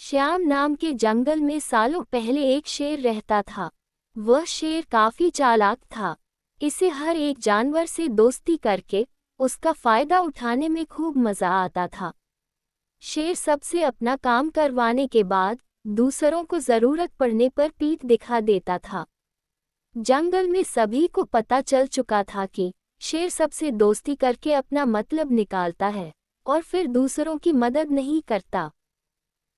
श्याम नाम के जंगल में सालों पहले एक शेर रहता था। वह शेर काफी चालाक था। इसे हर एक जानवर से दोस्ती करके उसका फायदा उठाने में खूब मजा आता था। शेर सबसे अपना काम करवाने के बाद दूसरों को जरूरत पड़ने पर पीठ दिखा देता था। जंगल में सभी को पता चल चुका था कि शेर सबसे दोस्ती करके अपना मतलब निकालता है और फिर दूसरों की मदद नहीं करता।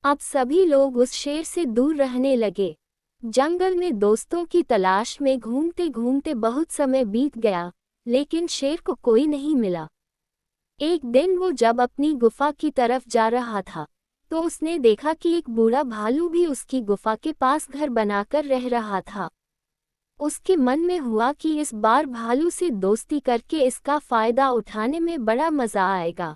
अब सभी लोग उस शेर से दूर रहने लगे। जंगल में दोस्तों की तलाश में घूमते घूमते बहुत समय बीत गया, लेकिन शेर को कोई नहीं मिला। एक दिन वो जब अपनी गुफा की तरफ जा रहा था, तो उसने देखा कि एक बूढ़ा भालू भी उसकी गुफा के पास घर बनाकर रह रहा था। उसके मन में हुआ कि इस बार भालू से दोस्ती करके इसका फायदा उठाने में बड़ा मजा आएगा।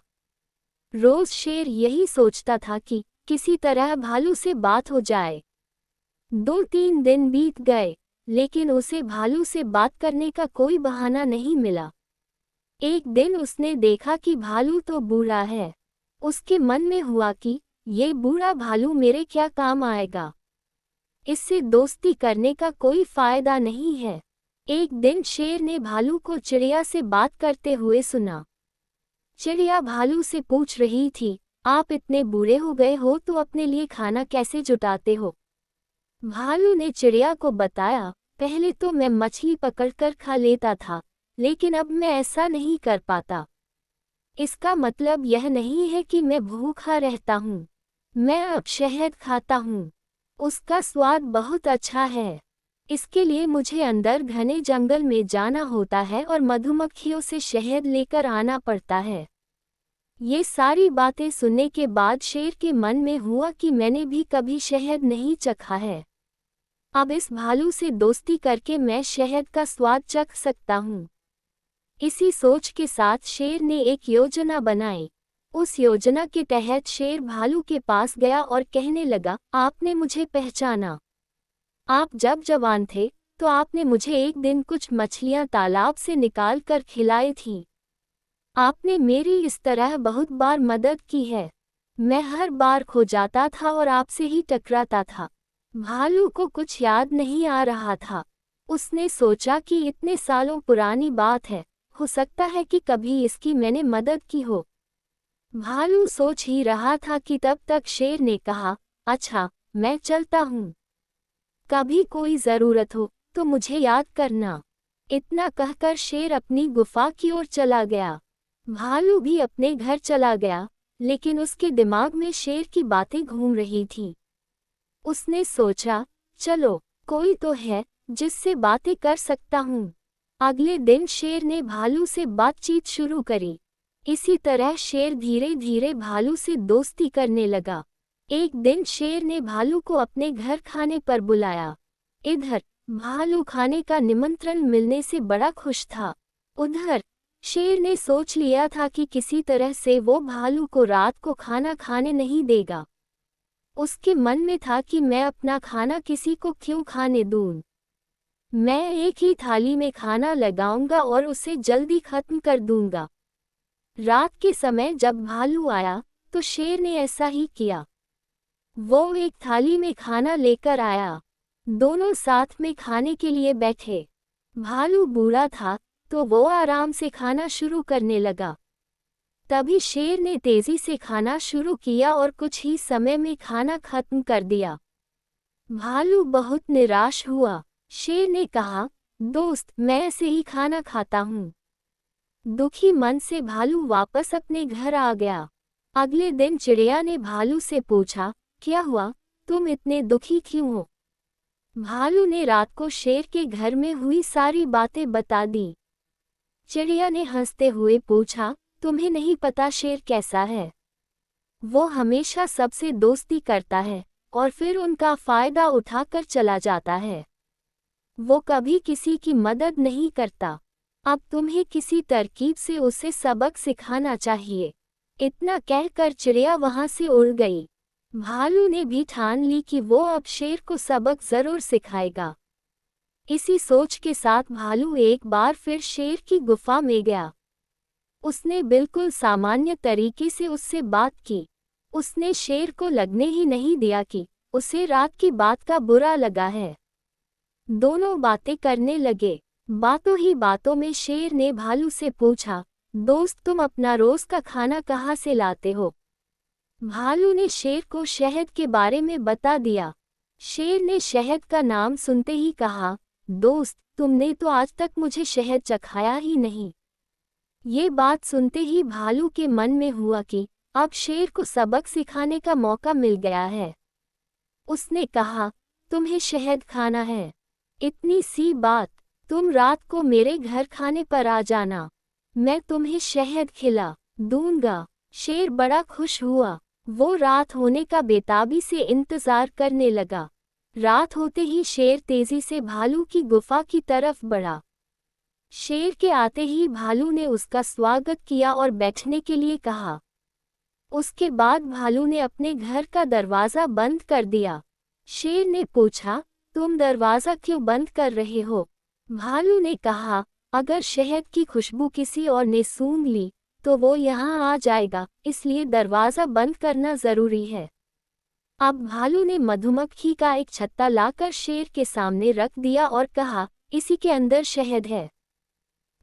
रोज शेर यही सोचता था कि किसी तरह भालू से बात हो जाए। 2-3 दिन बीत गए, लेकिन उसे भालू से बात करने का कोई बहाना नहीं मिला। एक दिन उसने देखा कि भालू तो बूढ़ा है। उसके मन में हुआ कि ये बूढ़ा भालू मेरे क्या काम आएगा, इससे दोस्ती करने का कोई फायदा नहीं है। एक दिन शेर ने भालू को चिड़िया से बात करते हुए सुना। चिड़िया भालू से पूछ रही थी, आप इतने बूढ़े हो गए हो तो अपने लिए खाना कैसे जुटाते हो? भालू ने चिड़िया को बताया, पहले तो मैं मछली पकड़कर खा लेता था, लेकिन अब मैं ऐसा नहीं कर पाता। इसका मतलब यह नहीं है कि मैं भूखा रहता हूँ। मैं अब शहद खाता हूँ। उसका स्वाद बहुत अच्छा है। इसके लिए मुझे अंदर घने जंगल में जाना होता है और मधुमक्खियों से शहद लेकर आना पड़ता है। ये सारी बातें सुनने के बाद शेर के मन में हुआ कि मैंने भी कभी शहद नहीं चखा है। अब इस भालू से दोस्ती करके मैं शहद का स्वाद चख सकता हूँ। इसी सोच के साथ शेर ने एक योजना बनाई। उस योजना के तहत शेर भालू के पास गया और कहने लगा, आपने मुझे पहचाना। आप जब जवान थे तो आपने मुझे एक दिन कुछ मछलियाँ तालाब से निकाल कर खिलाई थीं। आपने मेरी इस तरह बहुत बार मदद की है। मैं हर बार खो जाता था और आपसे ही टकराता था। भालू को कुछ याद नहीं आ रहा था। उसने सोचा कि इतने सालों पुरानी बात है, हो सकता है कि कभी इसकी मैंने मदद की हो। भालू सोच ही रहा था कि तब तक शेर ने कहा, अच्छा, मैं चलता हूँ। कभी कोई ज़रूरत हो तो मुझे याद करना। इतना कहकर शेर अपनी गुफा की ओर चला गया। भालू भी अपने घर चला गया, लेकिन उसके दिमाग में शेर की बातें घूम रही थीं। उसने सोचा, चलो, कोई तो है जिससे बातें कर सकता हूँ। अगले दिन शेर ने भालू से बातचीत शुरू करी। इसी तरह शेर धीरे धीरे भालू से दोस्ती करने लगा। एक दिन शेर ने भालू को अपने घर खाने पर बुलाया। इधर भालू खाने का निमंत्रण मिलने से बड़ा खुश था। उधर शेर ने सोच लिया था कि किसी तरह से वो भालू को रात को खाना खाने नहीं देगा। उसके मन में था कि मैं अपना खाना किसी को क्यों खाने दूं। मैं एक ही थाली में खाना लगाऊंगा और उसे जल्दी खत्म कर दूंगा। रात के समय जब भालू आया तो शेर ने ऐसा ही किया। वो एक थाली में खाना लेकर आया। दोनों साथ में खाने के लिए बैठे। भालू बूढ़ा था तो वो आराम से खाना शुरू करने लगा। तभी शेर ने तेजी से खाना शुरू किया और कुछ ही समय में खाना खत्म कर दिया। भालू बहुत निराश हुआ। शेर ने कहा, दोस्त, मैं ऐसे ही खाना खाता हूँ। दुखी मन से भालू वापस अपने घर आ गया। अगले दिन चिड़िया ने भालू से पूछा, क्या हुआ, तुम इतने दुखी क्यों हो? भालू ने रात को शेर के घर में हुई सारी बातें बता दी। चिड़िया ने हंसते हुए पूछा, तुम्हें नहीं पता शेर कैसा है? वो हमेशा सबसे दोस्ती करता है और फिर उनका फायदा उठाकर चला जाता है। वो कभी किसी की मदद नहीं करता। अब तुम्हें किसी तरकीब से उसे सबक सिखाना चाहिए। इतना कहकर चिड़िया वहां से उड़ गई। भालू ने भी ठान ली कि वो अब शेर को सबक जरूर सिखाएगा। इसी सोच के साथ भालू एक बार फिर शेर की गुफा में गया। उसने बिल्कुल सामान्य तरीके से उससे बात की। उसने शेर को लगने ही नहीं दिया कि उसे रात की बात का बुरा लगा है। दोनों बातें करने लगे। बातों ही बातों में शेर ने भालू से पूछा, दोस्त तुम अपना रोज का खाना कहाँ से लाते हो? भालू ने शेर को शहद के बारे में बता दिया। शेर ने शहद का नाम सुनते ही कहा, दोस्त तुमने तो आज तक मुझे शहद चखाया ही नहीं। ये बात सुनते ही भालू के मन में हुआ कि अब शेर को सबक सिखाने का मौका मिल गया है। उसने कहा, तुम्हें शहद खाना है? इतनी सी बात, तुम रात को मेरे घर खाने पर आ जाना, मैं तुम्हें शहद खिला दूंगा। शेर बड़ा खुश हुआ। वो रात होने का बेताबी से इंतजार करने लगा। रात होते ही शेर तेजी से भालू की गुफा की तरफ बढ़ा। शेर के आते ही भालू ने उसका स्वागत किया और बैठने के लिए कहा। उसके बाद भालू ने अपने घर का दरवाज़ा बंद कर दिया। शेर ने पूछा, तुम दरवाज़ा क्यों बंद कर रहे हो? भालू ने कहा, अगर शहद की खुशबू किसी और ने सूंघ ली तो वो यहाँ आ जाएगा, इसलिए दरवाज़ा बंद करना ज़रूरी है। अब भालू ने मधुमक्खी का एक छत्ता लाकर शेर के सामने रख दिया और कहा, इसी के अंदर शहद है।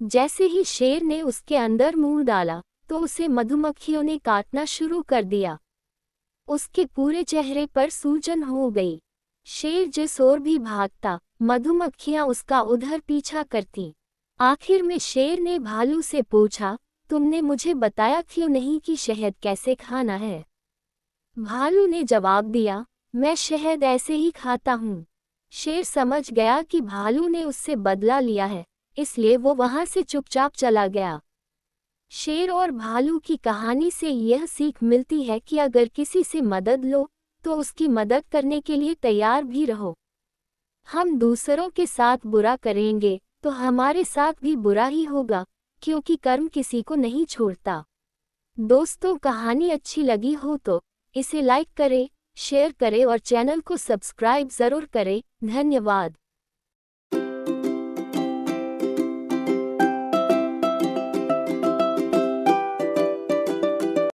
जैसे ही शेर ने उसके अंदर मुंह डाला तो उसे मधुमक्खियों ने काटना शुरू कर दिया। उसके पूरे चेहरे पर सूजन हो गई। शेर जिस ओर भी भागता, मधुमक्खियां उसका उधर पीछा करती। आखिर में शेर ने भालू से पूछा, तुमने मुझे बताया क्यों नहीं कि शहद कैसे खाना है? भालू ने जवाब दिया, मैं शहद ऐसे ही खाता हूँ। शेर समझ गया कि भालू ने उससे बदला लिया है, इसलिए वो वहां से चुपचाप चला गया। शेर और भालू की कहानी से यह सीख मिलती है कि अगर किसी से मदद लो तो उसकी मदद करने के लिए तैयार भी रहो। हम दूसरों के साथ बुरा करेंगे तो हमारे साथ भी बुरा ही होगा, क्योंकि कर्म किसी को नहीं छोड़ता। दोस्तों, कहानी अच्छी लगी हो तो इसे लाइक करें, शेयर करें और चैनल को सब्सक्राइब ज़रूर करें। धन्यवाद।